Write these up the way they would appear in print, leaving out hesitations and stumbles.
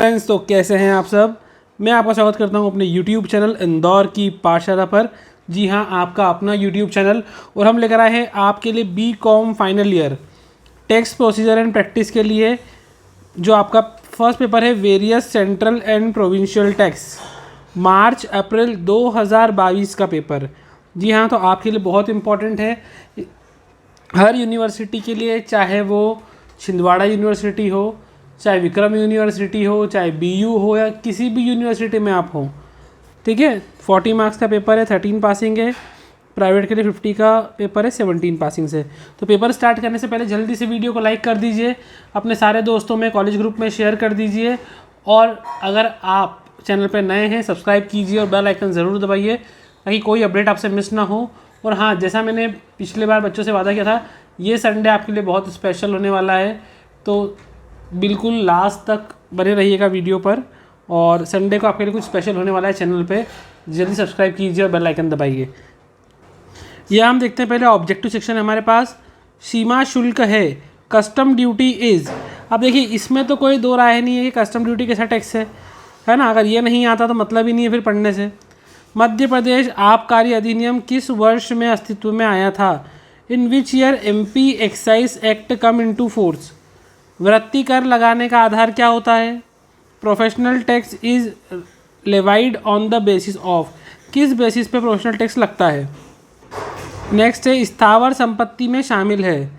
Friends, तो कैसे हैं आप सब। मैं आपका स्वागत करता हूं अपने YouTube चैनल इंदौर की पाठशाला पर। जी हां, आपका अपना YouTube चैनल। और हम लेकर आए हैं आपके लिए BCom final year tax procedure and practice के लिए, जो आपका फर्स्ट पेपर है various central and provincial tax, March April 2022 का पेपर। जी हाँ, तो आपके लिए बहुत इम्पोर्टेंट है। हर यूनिवर्सिटी के लिए, चाहे वो छिंदवाड़ा यूनिवर्सिटी हो, चाहे विक्रम यूनिवर्सिटी हो, चाहे BU हो, या किसी भी यूनिवर्सिटी में आप हो, ठीक है। 40 मार्क्स का पेपर है, 13 पासिंग है। प्राइवेट के लिए 50 का पेपर है, 17 पासिंग से। तो पेपर स्टार्ट करने से पहले जल्दी से वीडियो को लाइक कर दीजिए, अपने सारे दोस्तों में, कॉलेज ग्रुप में शेयर कर दीजिए। और अगर आप चैनल पर नए हैं, सब्सक्राइब कीजिए और बेल आइकन ज़रूर दबाइए ताकि कोई अपडेट आपसे मिस ना हो। और हाँ, जैसा मैंने पिछले बार बच्चों से वादा किया था, ये संडे आपके लिए बहुत स्पेशल होने वाला है, तो बिल्कुल लास्ट तक बने रहिएगा वीडियो पर। और संडे को आपके लिए कुछ स्पेशल होने वाला है चैनल पे, जल्दी सब्सक्राइब कीजिए और बेल आइकन दबाइए। यह हम देखते हैं। पहले ऑब्जेक्टिव सेक्शन है हमारे पास। सीमा शुल्क है, कस्टम ड्यूटी इज़। अब देखिए, इसमें तो कोई दो राय नहीं है कि कस्टम ड्यूटी कैसा टैक्स है ना। अगर ये नहीं आता तो मतलब ही नहीं है फिर पढ़ने से। मध्य प्रदेश आबकारी अधिनियम किस वर्ष में अस्तित्व में आया था? In which year MP excise act come into force. वृत्ति कर लगाने का आधार क्या होता है? Professional tax is levied on the basis of. किस बेसिस पे प्रोफेशनल टैक्स लगता है? नेक्स्ट है, स्थावर संपत्ति में शामिल है।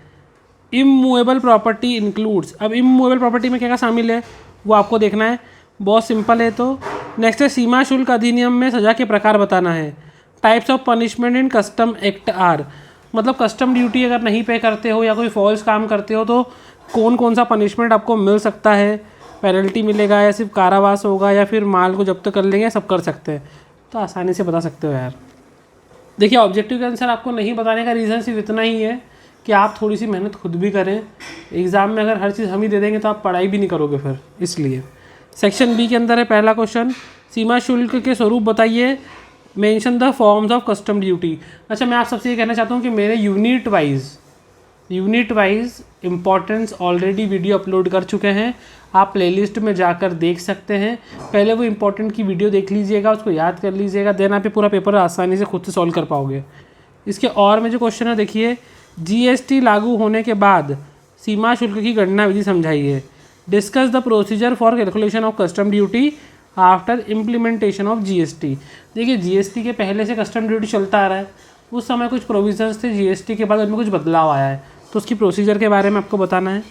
Immovable property includes. अब इमूवेबल प्रॉपर्टी में क्या क्या शामिल है वो आपको देखना है, बहुत सिंपल है। तो नेक्स्ट है, सीमा शुल्क अधिनियम में सज़ा के प्रकार बताना है। Types of punishment in custom act are. मतलब कस्टम ड्यूटी अगर नहीं पे करते हो या कोई फॉल्स काम करते हो तो कौन कौन सा पनिशमेंट आपको मिल सकता है। पेनल्टी मिलेगा या सिर्फ कारावास होगा या फिर माल को जब्त कर लेंगे, सब कर सकते हैं। तो आसानी से बता सकते हो यार। देखिए, ऑब्जेक्टिव का आंसर आपको नहीं बताने का रीज़न सिर्फ इतना ही है कि आप थोड़ी सी मेहनत खुद भी करें। एग्ज़ाम में अगर हर चीज़ हम ही दे देंगे तो आप पढ़ाई भी नहीं करोगे फिर, इसलिए। सेक्शन B के अंदर है पहला क्वेश्चन, सीमा शुल्क के स्वरूप बताइए। Mention the forms of custom duty. अच्छा, मैं आप सबसे ये कहना चाहता हूँ कि मेरे unit wise importance already video upload कर चुके हैं। आप प्लेलिस्ट में जाकर देख सकते हैं। पहले वो इम्पॉर्टेंट की वीडियो देख लीजिएगा, उसको याद कर लीजिएगा, देन आप पूरा पेपर आसानी से खुद से सॉल्व कर पाओगे। इसके और में जो क्वेश्चन है, देखिए, GST लागू होने के बाद सीमा शुल्क की गणना विधि समझाइए। Discuss the procedure for calculation of custom duty after implementation of GST। देखिए, GST के पहले से कस्टम ड्यूटी चलता आ रहा है, उस समय कुछ प्रोविजंस थे, GST के बाद उनमें कुछ बदलाव आया है, तो उसकी प्रोसीजर के बारे में आपको बताना है।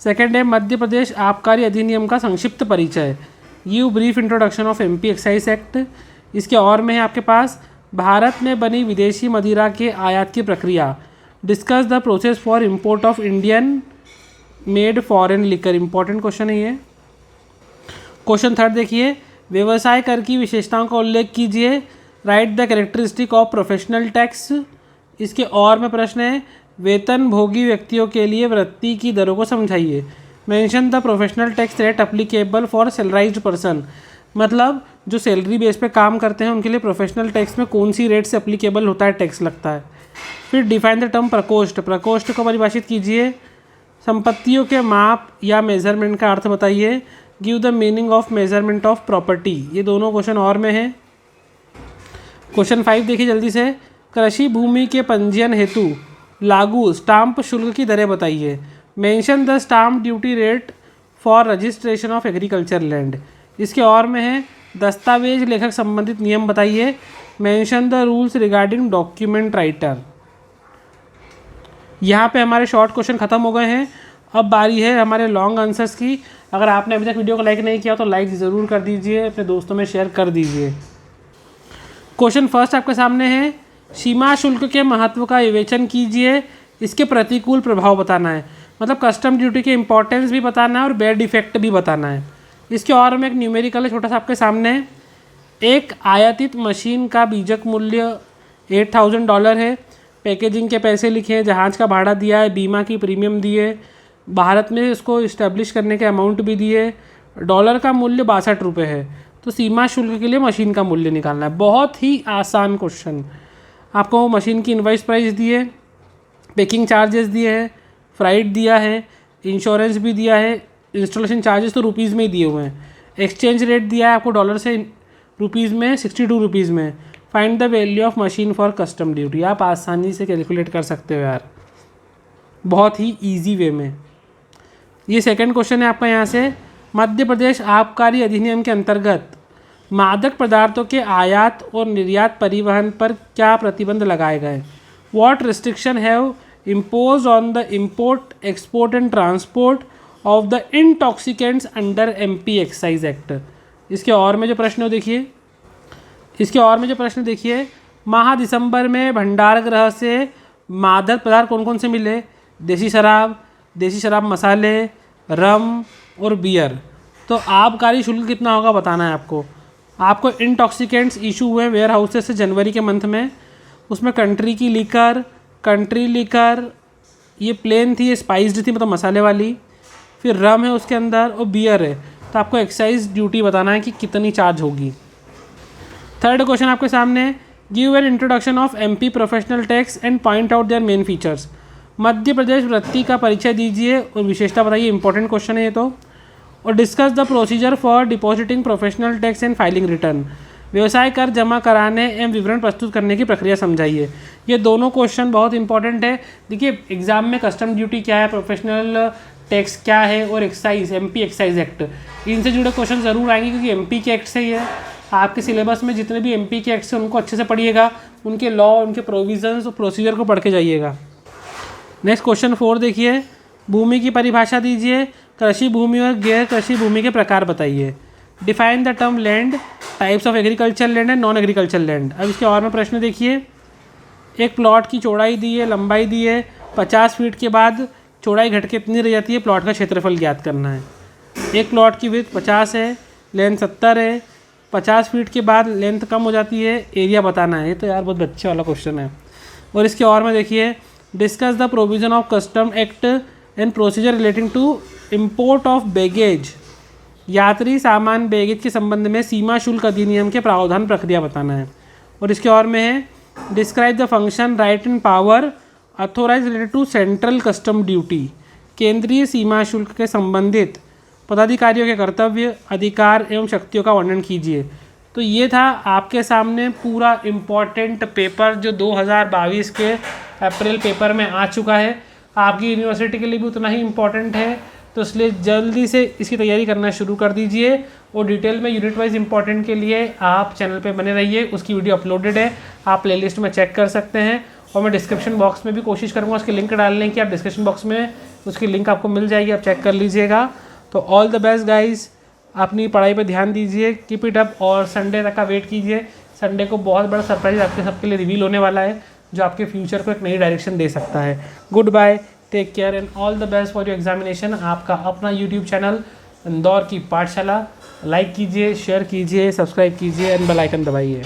सेकेंड है, मध्य प्रदेश आबकारी अधिनियम का संक्षिप्त परिचय। Give brief introduction of MP excise act. इसके और में है आपके पास, भारत में बनी विदेशी मदिरा के आयात की प्रक्रिया। Discuss the process for import of Indian made foreign liquor. Important question है ये। क्वेश्चन थर्ड देखिए, व्यवसाय कर की विशेषताओं का उल्लेख कीजिए। Right the characteristic of professional tax. इसके और में प्रश्न है, वेतन भोगी व्यक्तियों के लिए वृत्ति की दरों को समझाइए। Mention the professional tax rate applicable for salaried person. मतलब जो सैलरी बेस पे काम करते हैं उनके लिए प्रोफेशनल टैक्स में कौन सी रेट से अप्लीकेबल होता है, टैक्स लगता है। फिर डिफाइन द टर्म प्रकोष्ठ। प्रकोष्ठ को परिभाषित कीजिए। संपत्तियों के माप या मेजरमेंट का अर्थ बताइए। Give the meaning of measurement of property. ये दोनों क्वेश्चन और में है। क्वेश्चन 5 देखिए जल्दी से, कृषि भूमि के पंजीयन हेतु लागू स्टाम्प शुल्क की दरें बताइए। Mention the stamp duty rate for registration of agriculture land. इसके और में है, दस्तावेज लेखक संबंधित नियम बताइए। Mention the rules regarding document writer. यहाँ पे हमारे शॉर्ट क्वेश्चन खत्म हो गए हैं। अब बारी है हमारे लॉन्ग आंसर्स की। अगर आपने अभी तक वीडियो को लाइक नहीं किया तो लाइक ज़रूर कर दीजिए, अपने दोस्तों में शेयर कर दीजिए। क्वेश्चन फर्स्ट आपके सामने है, सीमा शुल्क के महत्व का विवेचन कीजिए। इसके प्रतिकूल प्रभाव बताना है। मतलब कस्टम ड्यूटी के इंपॉर्टेंस भी बताना है और बैड इफेक्ट भी बताना है। इसके और में एक न्यूमेरिकल है छोटा सा आपके सामने है। एक आयातित मशीन का बीजक मूल्य $8,000 है। पैकेजिंग के पैसे लिखे हैं, जहाज़ का भाड़ा दिया है, बीमा की प्रीमियम दिए, भारत में इसको इस्टेब्लिश करने के अमाउंट भी दिए। डॉलर का मूल्य ₹62 है। तो सीमा शुल्क के लिए मशीन का मूल्य निकालना है। बहुत ही आसान क्वेश्चन। आपको मशीन की इनवॉइस प्राइस दी है, पैकिंग चार्जेस दिए हैं, फ्राइट दिया है, इंश्योरेंस भी दिया है, इंस्टॉलेशन चार्जेस तो रुपीज़ में ही दिए हुए हैं। एक्सचेंज रेट दिया है आपको डॉलर से रुपीज़ में 62 रुपीज़ में। Find the value of machine for custom duty. आप आसानी से कैलकुलेट कर सकते हो यार, बहुत ही ईजी वे में। ये सेकंड क्वेश्चन है आपका यहाँ से, मध्य प्रदेश आबकारी अधिनियम के अंतर्गत मादक पदार्थों के आयात और निर्यात परिवहन पर क्या प्रतिबंध लगाए गए? What restriction have impose on the import export and transport of the intoxicants under MP excise act. इसके और में जो प्रश्न देखिए, माह दिसंबर में भंडार गृह से मादक पदार्थ कौन कौन से मिले? देसी शराब मसाले, रम और बियर। तो आबकारी शुल्क कितना होगा बताना है आपको इंटॉक्सिकेंट्स इशू हुए वेयर हाउसेस से जनवरी के मंथ में, उसमें कंट्री लिकर ये प्लेन थी, ये स्पाइस्ड थी मतलब मसाले वाली, फिर रम है उसके अंदर और बियर है। तो आपको एक्साइज ड्यूटी बताना है कि कितनी चार्ज होगी। थर्ड क्वेश्चन आपके सामने, give an introduction of MP professional tax and point out their main features. Madhya Pradesh वृत्ति का परिचय दीजिए और विशेषता बताइए। इंपॉर्टेंट क्वेश्चन है ये तो। और discuss the procedure for depositing professional tax and filing return. व्यवसाय कर जमा कराने एवं विवरण प्रस्तुत करने की प्रक्रिया समझाइए। ये दोनों क्वेश्चन बहुत इंपॉर्टेंट है। देखिए एग्जाम में कस्टम ड्यूटी क्या है, प्रोफेशनल टैक्स क्या है और एक्साइज MP एक्साइज एक्ट, इनसे जुड़े क्वेश्चन ज़रूर आएंगे क्योंकि MP के एक्ट से ही है। आपके सिलेबस में जितने भी MP के एक्ट हैं उनको अच्छे से पढ़िएगा, उनके लॉ, उनके प्रोविजंस और प्रोसीजर को पढ़ के जाइएगा। नेक्स्ट क्वेश्चन 4 देखिए, भूमि की परिभाषा दीजिए। कृषि भूमि और गैर कृषि भूमि के प्रकार बताइए। Define the term land, types of agriculture land and non agriculture land. अब इसके और में प्रश्न देखिए, एक प्लॉट की चौड़ाई दी है, लंबाई दी है, 50 फीट के बाद चौड़ाई घट के इतनी रह जाती है, प्लॉट का क्षेत्रफल ज्ञात करना है। एक प्लॉट की विड्थ 50 है, लेंथ 70 है, 50 फीट के बाद लेंथ कम हो जाती है, एरिया बताना है। ये तो यार बहुत बच्चे वाला क्वेश्चन है। और इसके और में देखिए, discuss the provision of custom act and procedure relating to import of baggage. यात्री सामान बैगेज के संबंध में सीमा शुल्क अधिनियम के प्रावधान प्रक्रिया बताना है। और इसके और में है, describe the function right and power authorize related to central custom duty. केंद्रीय सीमा शुल्क के संबंधित पदाधिकारियों के कर्तव्य, अधिकार एवं शक्तियों का वर्णन कीजिए। तो ये था आपके सामने पूरा इम्पॉर्टेंट पेपर जो 2022 के अप्रैल पेपर में आ चुका है। आपकी यूनिवर्सिटी के लिए भी उतना ही इम्पॉर्टेंट है, तो इसलिए जल्दी से इसकी तैयारी करना शुरू कर दीजिए। और डिटेल में यूनिट वाइज इंपॉर्टेंट के लिए आप चैनल पे बने रहिए, उसकी वीडियो अपलोडेड है, आप प्लेलिस्ट में चेक कर सकते हैं। और मैं डिस्क्रिप्शन बॉक्स में भी कोशिश करूँगा उसकी लिंक डालने की, आप डिस्क्रिप्शन बॉक्स में उसकी लिंक आपको मिल जाएगी, आप चेक कर लीजिएगा। तो ऑल द बेस्ट गाइज, अपनी पढ़ाई पे ध्यान दीजिए, कीप इट अप और संडे तक का वेट कीजिए। संडे को बहुत बड़ा सरप्राइज आपके सबके लिए रिवील होने वाला है जो आपके फ्यूचर को एक नई डायरेक्शन दे सकता है। Good bye, take care and all the best for your examination. आपका अपना यूट्यूब चैनल इंदौर की पाठशाला, लाइक कीजिए, शेयर कीजिए, सब्सक्राइब कीजिए एंड बेल आइकन दबाइए।